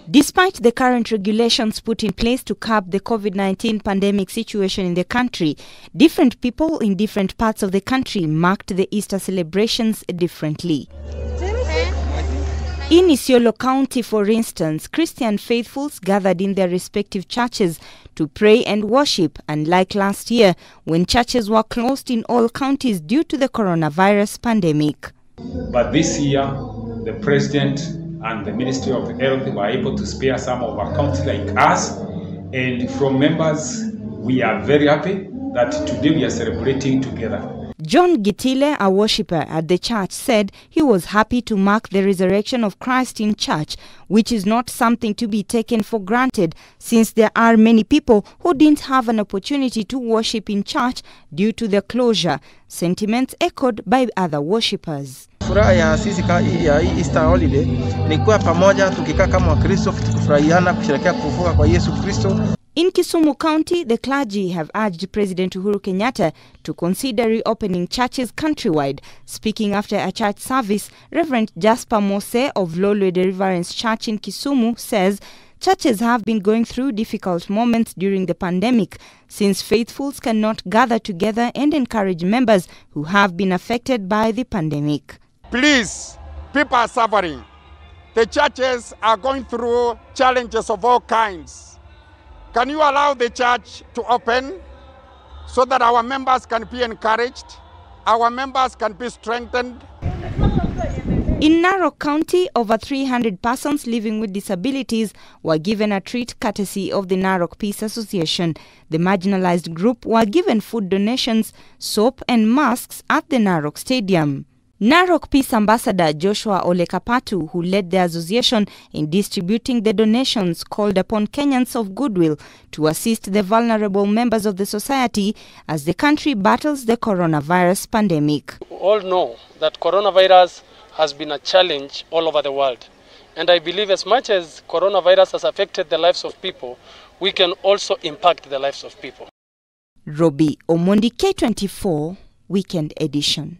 Despite the current regulations put in place to curb the COVID-19 pandemic situation in the country, different people in different parts of the country marked the Easter celebrations differently. In Isiolo County, for instance, Christian faithfuls gathered in their respective churches to pray and worship, unlike last year when churches were closed in all counties due to the coronavirus pandemic. But this year, the President and the Ministry of Health were able to spare some of our counties like us, and from members, we are very happy that today we are celebrating together. John Gitile, a worshipper at the church, said he was happy to mark the resurrection of Christ in church, which is not something to be taken for granted, since there are many people who didn't have an opportunity to worship in church due to the closure, sentiments echoed by other worshippers. Furaha ya sisi ya Easter holiday ni kuwa pamoja tukikaa kama Wakristo tukifurahiana kusherehekea kufufuka kwa Yesu Kristo. In Kisumu County, the clergy have urged President Uhuru Kenyatta to consider reopening churches countrywide. Speaking after a church service, Reverend Jasper Mose of Lolwe Deliverance Church in Kisumu says churches have been going through difficult moments during the pandemic, since faithfuls cannot gather together and encourage members who have been affected by the pandemic. Please, people are suffering. The churches are going through challenges of all kinds. Can you allow the church to open so that our members can be encouraged, our members can be strengthened? In Narok County, over 300 persons living with disabilities were given a treat courtesy of the Narok Peace Association. The marginalized group were given food donations, soap and masks at the Narok Stadium. Narok Peace Ambassador Joshua Olekapatu, who led the association in distributing the donations, called upon Kenyans of goodwill to assist the vulnerable members of the society as the country battles the coronavirus pandemic. We all know that coronavirus has been a challenge all over the world. And I believe as much as coronavirus has affected the lives of people, we can also impact the lives of people. Robi Omondi, K24, Weekend Edition.